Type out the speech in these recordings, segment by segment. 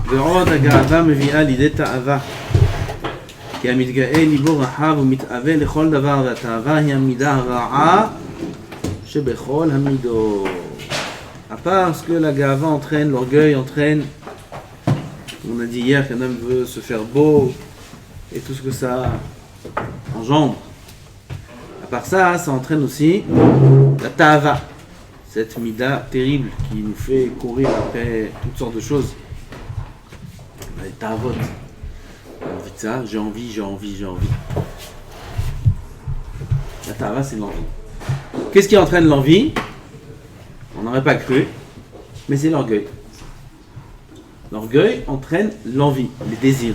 ועוד הגאווה מביאה לידי תאווה. כי המתגאה ליבו רחב ומתאווה לכל דבר, והתאווה היא המידה הרעה שבכל המידות. À part ce que la gava entraîne, l'orgueil entraîne, on a dit hier qu'un homme veut se faire beau et tout ce que ça engendre. À part ça, ça entraîne aussi la ta'ava, cette mida terrible qui nous fait courir après toutes sortes de choses. Les ta'avot. J'ai envie de ça, j'ai envie. La ta'ava, c'est l'envie. Qu'est-ce qui entraîne l'envie? On n'aurait pas cru, mais c'est l'orgueil. L'orgueil entraîne l'envie, les désirs.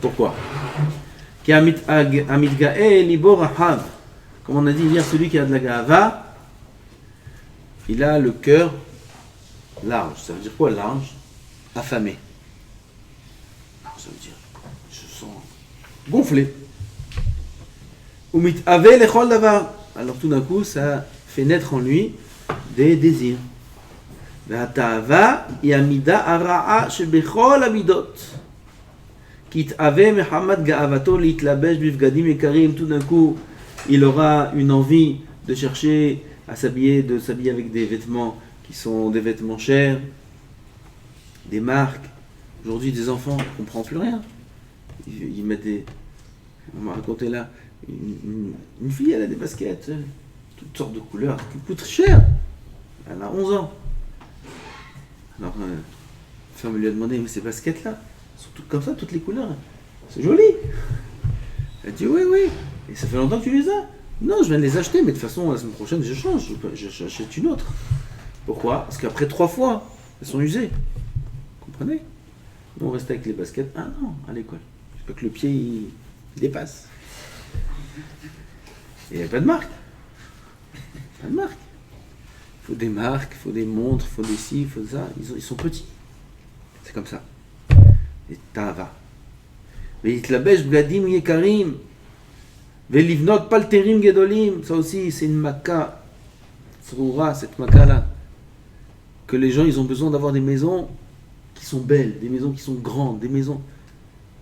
Pourquoi? Comme on a dit hier, celui qui a de la gava, il a le cœur large. Ça veut dire quoi large? Affamé. Ça veut dire, je sens gonflé. Alors tout d'un coup, ça fait naître en lui des désirs. Tout d'un coup, il aura une envie de chercher à s'habiller, de s'habiller avec des vêtements qui sont des vêtements chers, des marques. Aujourd'hui, des enfants ne comprennent plus rien. Ils mettent des... On m'a raconté là, une fille, elle a des baskets, toutes sortes de couleurs, qui coûtent cher. Elle a 11 ans. Alors, la femme lui a demandé, mais ces baskets-là, sont toutes comme ça, toutes les couleurs. C'est joli. Elle dit, oui. Et ça fait longtemps que tu les as? Non, je viens de les acheter, mais de toute façon, la semaine prochaine, je change. J'achète une autre. Pourquoi? Parce qu'après 3 fois, elles sont usées. Vous comprenez? Nous, on restait avec les baskets 1 an à l'école. Jusqu'à que le pied, il dépasse. Et il n'y a pas de marque. Pas de marque. Il faut des marques, il faut des montres, il faut des ci, il faut ça. Ils sont petits. C'est comme ça. Et ta'ava. Ve'itlabesh bgadim yekarim. Ve'livnot palterim gedolim. Ça aussi, c'est une maka. Sroura, cette maka-là. Que les gens, ils ont besoin d'avoir des maisons qui sont belles, des maisons qui sont grandes, des maisons...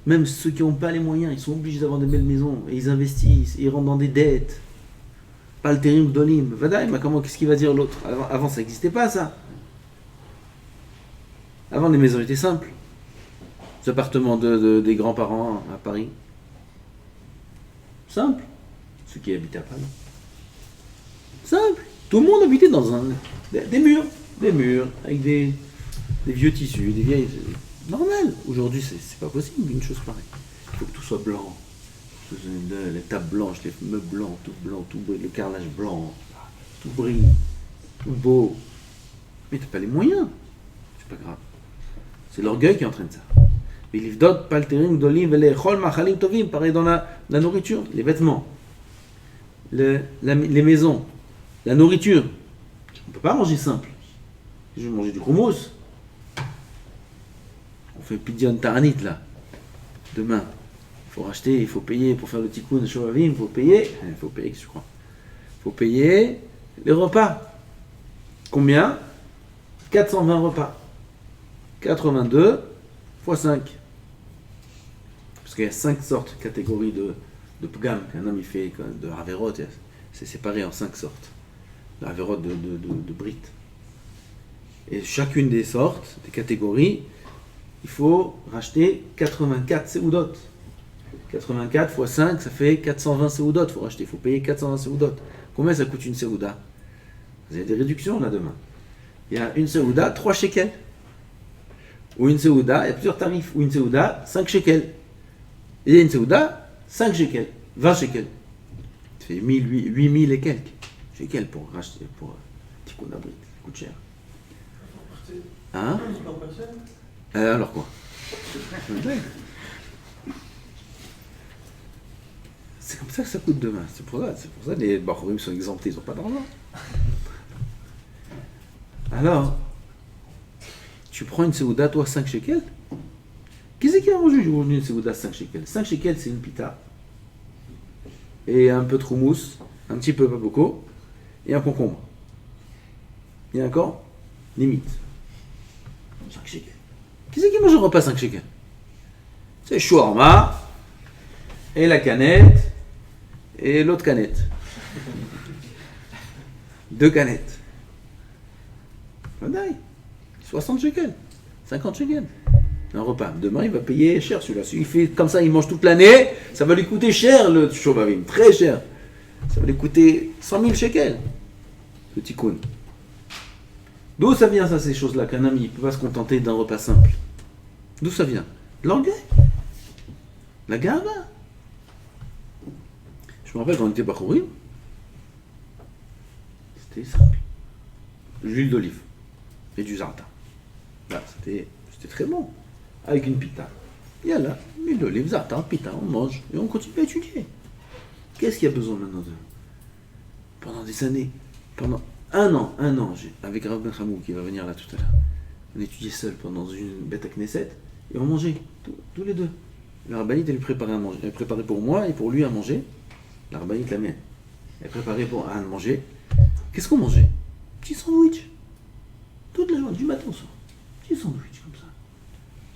Même ceux qui n'ont pas les moyens, ils sont obligés d'avoir des belles maisons. Et ils investissent, ils rentrent dans des dettes. Pas le terim dolim. Vadaï, mais comment, qu'est-ce qu'il va dire l'autre? Avant, ça n'existait pas, ça. Avant, les maisons étaient simples. Les appartements des grands-parents à Paris. Simple. Ceux qui habitaient à Paris. Simple. Tout le monde habitait dans des murs. Des murs, avec des vieux tissus, des vieilles... Normal. Aujourd'hui, c'est pas possible, une chose pareille. Il faut que tout soit blanc. Les tables blanches, les meubles blancs, tout brille, le carrelage blanc, tout brille, tout beau. Mais t'as pas les moyens. C'est pas grave. C'est l'orgueil qui entraîne ça. Pareil dans la nourriture, les vêtements, les maisons, la nourriture. On peut pas manger simple. Je vais manger du houmous. On fait pidyon ta'anit là, demain. Il faut racheter, il faut payer pour faire le tikkun de Shovavim, il faut payer, je crois. Il faut payer les repas. Combien? 420 repas. 82 x 5. Parce qu'il y a 5 sortes, catégories de pgam qu'un homme il fait, de haverot, c'est séparé en 5 sortes. De haverot de brit. Et chacune des sortes, des catégories, il faut racheter 84 seudot. 84 x 5, ça fait 420 seudot. Il faut payer 420 seudot. Combien ça coûte une seuda? Vous avez des réductions là demain. Il y a une seuda, 3 shekels. Ou une seuda, il y a plusieurs tarifs. Ou une seuda, 5 shekels. Et il y a une seuda, 5 shekels. 20 shekels. Ça fait 8000 et quelques shekels pour racheter, pour tikkun abrit. Ça coûte cher. Hein? Alors quoi? C'est comme ça que ça coûte demain. C'est pour ça que les Bachorim sont exemptés, ils n'ont pas d'argent. Alors, tu prends une seuda, toi, 5 shekels. Qui c'est qui a mangé aujourd'hui une seuda 5 shekels? 5 shekels, c'est une pita. Et un peu de houmous, un petit peu, pas beaucoup, et un concombre. Et encore, limite. 5 shekels. Qui c'est qui mange un repas 5 shekels? C'est shawarma, et la canette, et l'autre canette. 2 canettes. Vadaï. 60 shekels, 50 shekels. Un repas. Demain, il va payer cher celui-là. S'il fait comme ça, il mange toute l'année, ça va lui coûter cher le shobavim, très cher. Ça va lui coûter 100 000 shekels, le tikkun. D'où ça vient, ça, ces choses-là, qu'un ami ne peut pas se contenter d'un repas simple? D'où ça vient? De l'orgueil. La gava. Je me rappelle quand on était Bakhourim, c'était simple. L'huile d'olive et du zarta. Là, c'était très bon. Avec une pita. Il y a là, l'huile d'olive, zarta, pita, on mange et on continue à étudier. Qu'est-ce qu'il y a besoin maintenant de... Pendant des années, pendant un an, avec Rav Ben Hamou qui va venir là tout à l'heure, on étudiait seul pendant une bête à Knesset et on mangeait, tous les deux. La rabbinite, elle préparait à manger. Elle préparait pour moi et pour lui à manger. La rabbinite, la mienne. Elle préparait à manger. Qu'est-ce qu'on mangeait? Petit sandwich. Toute la journée, du matin au soir. Petit sandwich comme ça.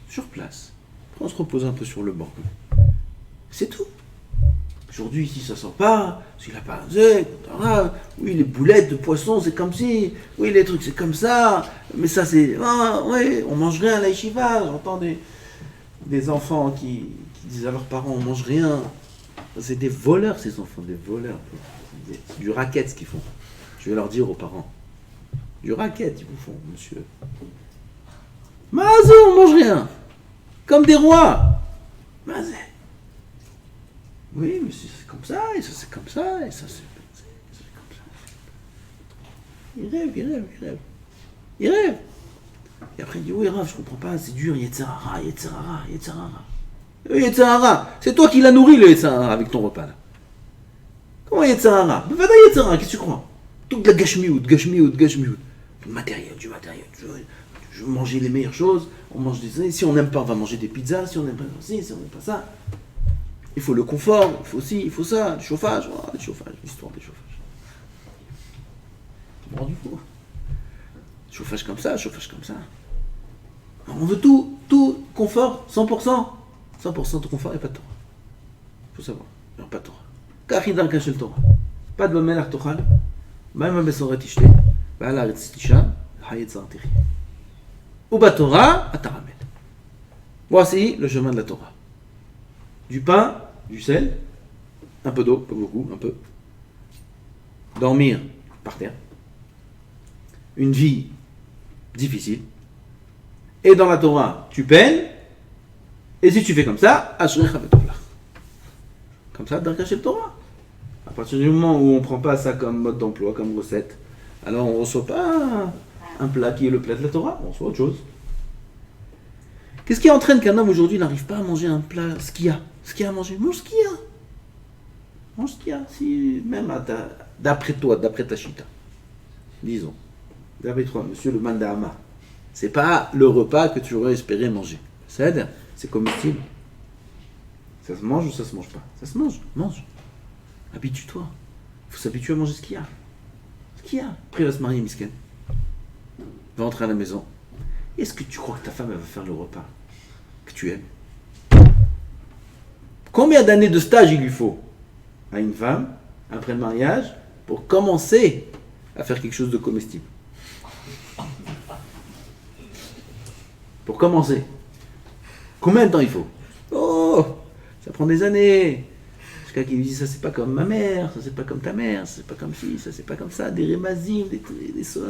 Sur place. Après, on se repose un peu sur le banc. C'est tout. Aujourd'hui, ici, ça sent pas. S'il n'a pas un zèque, oui, les boulettes de poisson, c'est comme si. Oui, les trucs, c'est comme ça. Mais ça, c'est. Ah, ouais, on mange rien à la yeshiva. J'entends des enfants qui disent à leurs parents, on mange rien. C'est des voleurs, ces enfants, des voleurs. C'est du racket, ce qu'ils font. Je vais leur dire aux parents. Du racket, ils vous font, monsieur. Mazé, on mange rien. Comme des rois. Mazé. Oui, mais c'est comme ça, et ça c'est comme ça, et ça c'est comme ça. Il rêve. Et après il dit, oui Rav, je comprends pas, c'est dur, Yetzirara. C'est toi qui l'as nourri le Yetzirara avec ton repas là. Comment Yetzirara? Mais va dans Yetzirara, qu'est-ce que tu crois? Toute la gashmiout. Du matériel. Je veux manger les meilleures choses, on mange des... Si on n'aime pas, on va manger des pizzas, si on n'aime pas ci, si on n'aime pas ça. Il faut le confort, il faut ci, il faut ça, le chauffage, l'histoire des chauffages. Tu me rends du fou. Chauffage comme ça. On veut tout confort, 100%. 100% de confort et pas de Torah. Il faut savoir, il n'y a pas de Torah. Kachidar kachel Torah. Pas de melach tochal, même besoret tishte, ba'al haaretz tishan, hayet zar tiri. Ou ba Torah, ataramel. Voici le chemin de la Torah. Du pain, du sel, un peu d'eau, pas beaucoup, un peu. Dormir par terre. Une vie difficile. Et dans la Torah, tu peines. Et si tu fais comme ça, Ashrecha Betolach. Comme ça, dans le Torah. À partir du moment où on ne prend pas ça comme mode d'emploi, comme recette, alors on ne reçoit pas un plat qui est le plat de la Torah, on reçoit autre chose. Qu'est-ce qui entraîne qu'un homme aujourd'hui n'arrive pas à manger un plat, ce qu'il y a à manger? Mange ce qu'il y a. Mange ce qu'il y a. Si, même d'après toi, d'après ta chita, disons, d'après toi, monsieur le Mandahama, c'est pas le repas que tu aurais espéré manger. C'est comestible. Ça se mange ou ça se mange pas? Ça se mange, mange. Habitue-toi. Il faut s'habituer à manger ce qu'il y a. Après, il va se marier, misken. Il va rentrer à la maison. Est-ce que tu crois que ta femme elle va faire le repas que tu aimes? Combien d'années de stage il lui faut à une femme, après le mariage, pour commencer à faire quelque chose de comestible? Pour commencer. Combien de temps il faut? Oh, ça prend des années. Jusqu'à qu'il lui dit, ça c'est pas comme ma mère, ça c'est pas comme ta mère, ça c'est pas comme ci, ça c'est pas comme ça, des rémazim, des sons.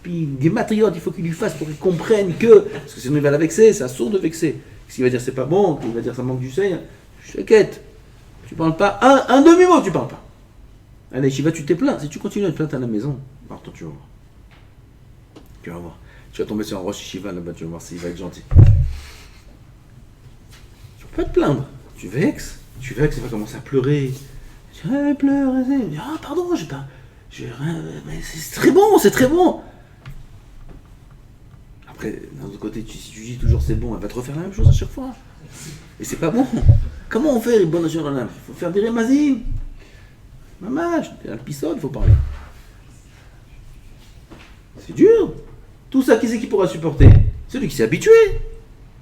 Puis des matriotes, il faut qu'il lui fasse pour qu'il comprenne que, parce que sinon il va la vexer, c'est un sourd de vexer. S'il va dire c'est pas bon, il va dire ça manque du sel, je t'inquiète, tu parles pas, un demi-mot tu parles pas. Allez, Shiva, tu t'es plaint, si tu continues à te plaindre à la maison, alors toi tu vas voir. Tu vas voir. Tu vas tomber sur un Rosh Shiva là-bas, tu vas voir s'il va être gentil. Tu vas pas te plaindre, tu vexes, il va commencer à pleurer. Tu vas pleurer, ah pardon, mais c'est très bon. Après, d'un autre côté, si tu dis toujours c'est bon, elle va te refaire la même chose à chaque fois. Et c'est pas bon. Comment on fait les bonnes choses dans l'âme? Il faut faire des rémazines. Mamage, un pisode, il faut parler. C'est dur. Tout ça, qui c'est qui pourra supporter? Celui qui s'est habitué.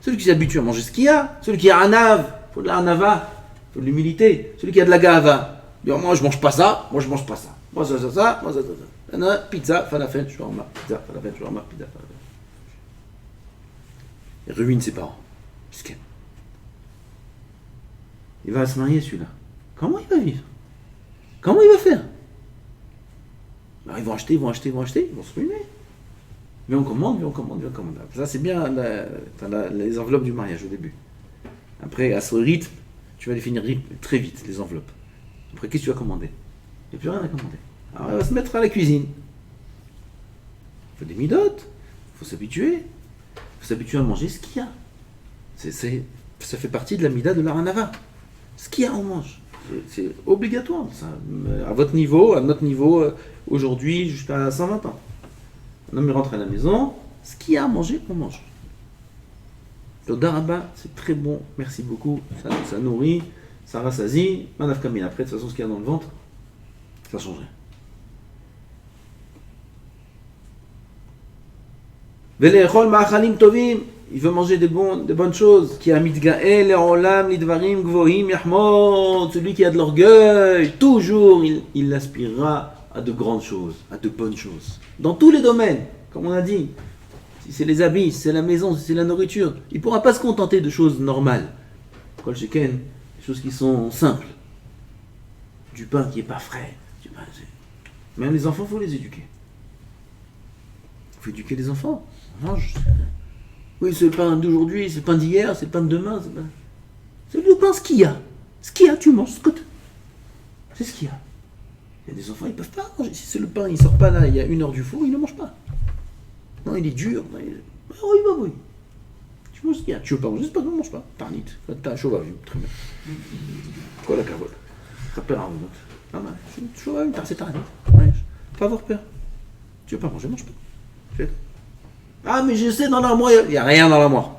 Celui qui s'habitue à manger ce qu'il y a. Celui qui a anav, il faut de la anava, il faut de l'humilité. Celui qui a de la gava, dit, moi je mange pas ça, moi je mange pas ça. Moi ça, moi ça. Pizza, falafel, shawarma, pizza, falafel, shawarma, pizza, falafel. Il ruine ses parents. Miskin. Il va se marier celui-là. Comment il va vivre? Comment il va faire? Alors, ils vont acheter, ils vont se ruiner. Mais on commande. Ça c'est bien les enveloppes du mariage au début. Après, à ce rythme, tu vas les finir très vite, les enveloppes. Après, qu'est-ce que tu vas commander? Il n'y a plus rien à commander. Alors, elle va se mettre à la cuisine. Il faut des midotes, il faut s'habituer. Il faut s'habituer à manger ce qu'il y a. Ça fait partie de la mida de la Ranava. Ce qu'il y a, on mange. C'est obligatoire. Ça. À votre niveau, à notre niveau, aujourd'hui, jusqu'à 120 ans. Un homme rentre à la maison, ce qu'il y a à manger, on mange. Le daraba, c'est très bon, merci beaucoup. Ça nourrit, ça rassasie. Manaf kamina. Après, de toute façon, ce qu'il y a dans le ventre, ça change rien. Velechol ma'achalim tovim. Il veut manger des bonnes choses. Qui a mitgael le'olam lidvarim gvohim yahmod. Celui qui a de l'orgueil, toujours, il aspirera à de grandes choses, à de bonnes choses. Dans tous les domaines, comme on a dit. Si c'est les habits, si c'est la maison, si c'est la nourriture, il ne pourra pas se contenter de choses normales. Kol sheken, des choses qui sont simples. Du pain qui n'est pas frais. Même les enfants, il faut les éduquer. Il faut éduquer les enfants. On mange. Oui, c'est le pain d'aujourd'hui, c'est le pain d'hier, c'est le pain de demain. C'est le pain, ce qu'il y a. Ce qu'il y a, tu manges. C'est ce qu'il y a. Il y a des enfants, ils ne peuvent pas manger. Si c'est le pain, il ne sort pas là, il y a 1 heure du four, ils ne mangent pas. Non, il est dur. Oui. Tu manges ce qu'il y a. Tu veux pas manger, c'est pas grave, mange pas. Tarnit. T'as un chauvage, très bien. Quoi la cavole? Rappelle un autre. Ah ben, chauvage, c'est tarnit. Pas avoir peur. Tu veux pas manger, mange pas. Ah, mais je sais, dans l'armoire, il n'y a rien dans l'armoire.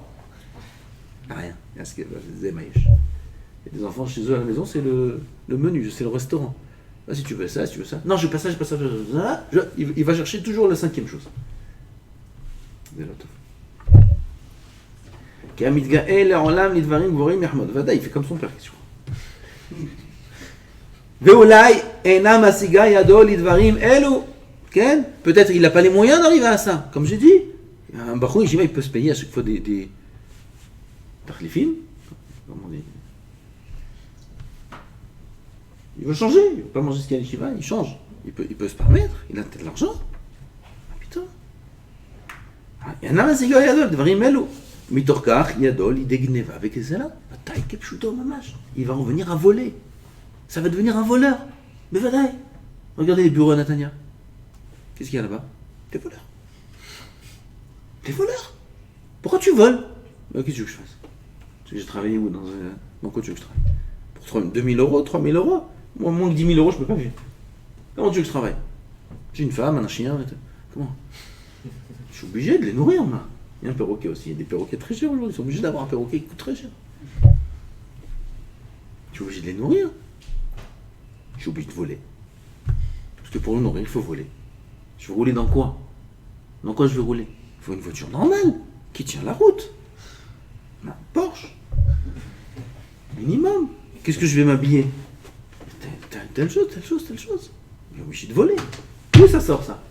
Il n'y a rien. Il y a ce que des émailles. Il y a des enfants chez eux à la maison, c'est le menu, c'est le restaurant. Ah, si tu veux ça, Non, je veux pas ça, il va chercher toujours la 5e chose. Il fait comme son père, qu'est-ce que peut-être il n'a pas les moyens d'arriver à ça. Comme j'ai dit, un bachou, il peut se payer à chaque fois des tarlifim. Comment on dit? Il veut changer, il ne veut pas manger ce qu'il y a à l'Yeshiva, il change. Il peut se permettre, il a peut-être de l'argent. Ah putain. Il y en a un sigar yadol, dvarim elu. Mitorkach yadol, il dégneva avec les là. Il va en venir à voler. Ça va devenir un voleur. Mais vadaï. Regardez les bureaux à Natania. Qu'est-ce qu'il y a là-bas? Des voleurs. Des voleurs. Pourquoi tu voles? Qu'est-ce que tu veux que je fasse? J'ai travaillé où dans quoi tu veux que je travaille? Pour 2000 euros, 3000 euros? Moi, moins que 10 000 euros, je peux pas vivre. Comment tu veux que je travaille? J'ai une femme, un chien, comment? Je suis obligé de les nourrir, moi. Il y a un perroquet aussi, il y a des perroquets très chers aujourd'hui. Ils sont obligés d'avoir un perroquet qui coûte très cher. Je suis obligé de les nourrir. Je suis obligé de voler. Parce que pour le nourrir, il faut voler. Je veux rouler dans quoi? Dans quoi je veux rouler? Il faut une voiture normale, qui tient la route. Un Porsche. Minimum. Qu'est-ce que je vais m'habiller? Telle chose. Il est obligé de voler. D'où ça sort ça?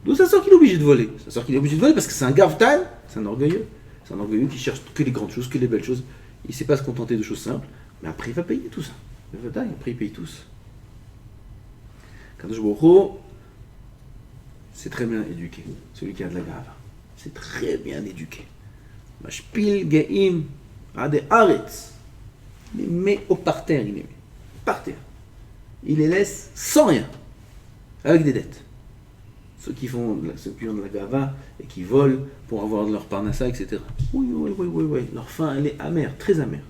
D'où ça sort qu'il est obligé de voler? Ça sort qu'il est obligé de voler parce que c'est un gavtan, c'est un orgueilleux. C'est un orgueilleux qui cherche que les grandes choses, que les belles choses. Il ne sait pas se contenter de choses simples, mais après il va payer tout ça. Après il paye tous. Kadosh Baruch Hu, c'est très bien éduqué, celui qui a de la gava. C'est très bien éduqué. Mashpil Geim Ade Aretz. Il les met au parterre, il les met. Par terre. Il les laisse sans rien. Avec des dettes. Ceux qui ont de la gava et qui volent pour avoir de leur parnassa, etc. Oui. Leur faim, elle est amère, très amère.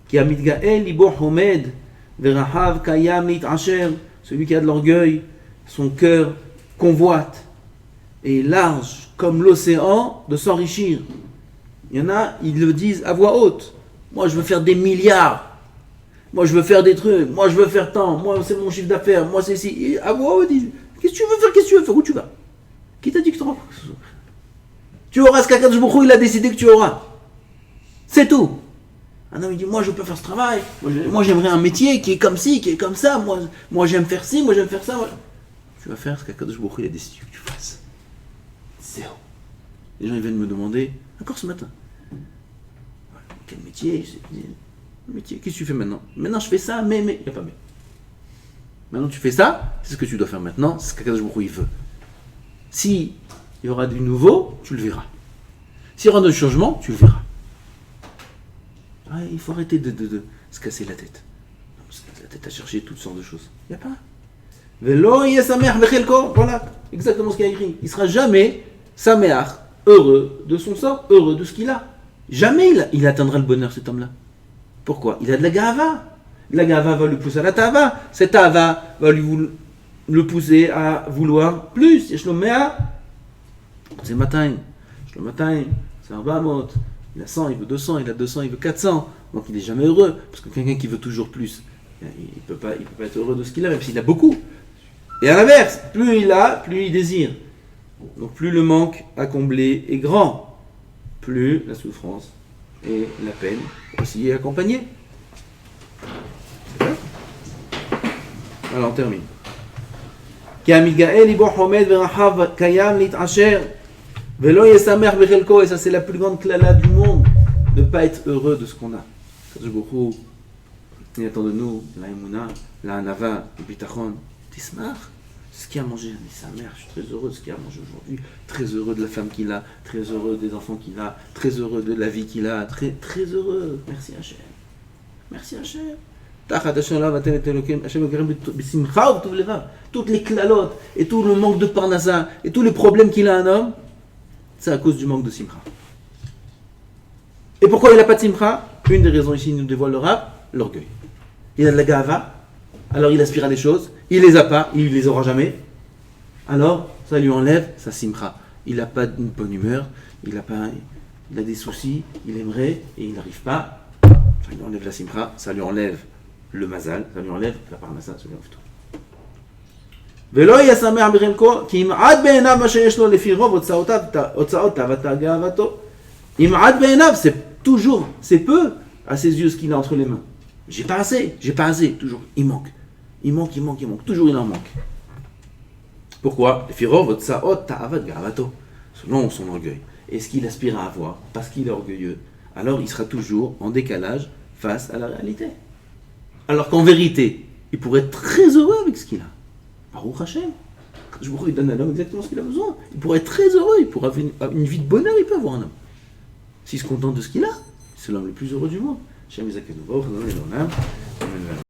Qui a mitgael libo homed verahav kayam asher. Celui qui a de l'orgueil, son cœur convoite et large comme l'océan de s'enrichir. Il y en a, ils le disent à voix haute. Moi, je veux faire des milliards. Moi, je veux faire des trucs. Moi, je veux faire tant. Moi, c'est mon chiffre d'affaires. Moi, c'est ici. Et à voix haute, ils disent, qu'est-ce que tu veux faire? Où tu vas? Qui t'a dit que tu Tu auras ce qu'Akadosh Baruch Hu, il a décidé que tu auras. C'est tout. Un homme il dit, moi je peux faire ce travail, moi j'aimerais un métier qui est comme ci, qui est comme ça, moi j'aime faire ci, moi j'aime faire ça. Tu vas faire ce qu'Akadosh Baruch Hu, il a décidé que tu fasses. Zéro. Les gens ils viennent me demander, encore ce matin, quel métier? Le métier, qu'est-ce que tu fais maintenant? Maintenant je fais ça, mais, il n'y a pas mais. Maintenant tu fais ça, c'est ce que tu dois faire maintenant, c'est ce qu'Akadosh Baruch Hu il veut. Si il y aura du nouveau, tu le verras. S'il y aura d'autres changements, tu le verras. Ah, il faut arrêter de se casser la tête. Non, se casser la tête à chercher toutes sortes de choses. Il n'y a pas. Velo yesameach bechelko, voilà, exactement ce qu'il y a écrit. Il ne sera jamais sameach, heureux de son sort, heureux de ce qu'il a. Jamais il atteindra le bonheur, cet homme-là. Pourquoi? Il a de la gava. La gava va le pousser à la tava. Cette tava va le pousser à vouloir plus. Yeshloméa, c'est matin. Yeshlomatin, c'est un bamot. Il a 100, il veut 200, il a 200, il veut 400. Donc il n'est jamais heureux. Parce que quelqu'un qui veut toujours plus, il ne peut pas être heureux de ce qu'il a, même s'il a beaucoup. Et à l'inverse, plus il a, plus il désire. Donc plus le manque à combler est grand, plus la souffrance et la peine aussi est accompagnée. Alors on termine. Et ça c'est la plus grande klala du monde, de ne pas être heureux de ce qu'on a. Il attend de nous la emuna, la hanava, le bitachon, tismar. Ce qu'il a mangé, sa mère, je suis très heureux de ce qu'il a mangé aujourd'hui, très heureux de la femme qu'il a, très heureux des enfants qu'il a, très heureux de la vie qu'il a, très, très heureux. Merci Hachem. Merci Hachem. Toutes les klalotes et tout le manque de parnassa et tous les problèmes qu'il a un homme, c'est à cause du manque de simcha. Et pourquoi il n'a pas de simcha? Une des raisons ici, il nous dévoile le rab, l'orgueil. Il a de la gava, alors il aspire à des choses, il les a pas, il les aura jamais. Alors ça lui enlève sa simcha. Il n'a pas une bonne humeur, il a des soucis, il aimerait et il n'arrive pas. Ça lui enlève la simcha, ça lui enlève le mazal, ça lui enlève la parnassa, ça lui enlève tout. ולא ישמח בחלקו, כי ימעט בעיניו מה שיש לו לפי רוב הוצאות תאוותו גאוותו. ימעט בעיניו, c'est toujours, c'est peu à ses yeux ce qu'il a entre les mains. J'ai pas assez, toujours, il manque, toujours il en manque. Pourquoi? לפי רוב הוצאות תאוות גאוותו, selon son orgueil. Et ce qu'il aspire à avoir, parce qu'il est orgueilleux, alors il sera toujours en décalage face à la réalité. Alors qu'en vérité, il pourrait être très heureux avec ce qu'il a. Baruch Hashem. Il donne à l'homme exactement ce qu'il a besoin. Il pourrait être très heureux, il pourrait avoir une vie de bonheur, il peut avoir un homme. S'il se contente de ce qu'il a, c'est l'homme le plus heureux du monde. Shem Yizakenu Baruch Adonai L'Olam.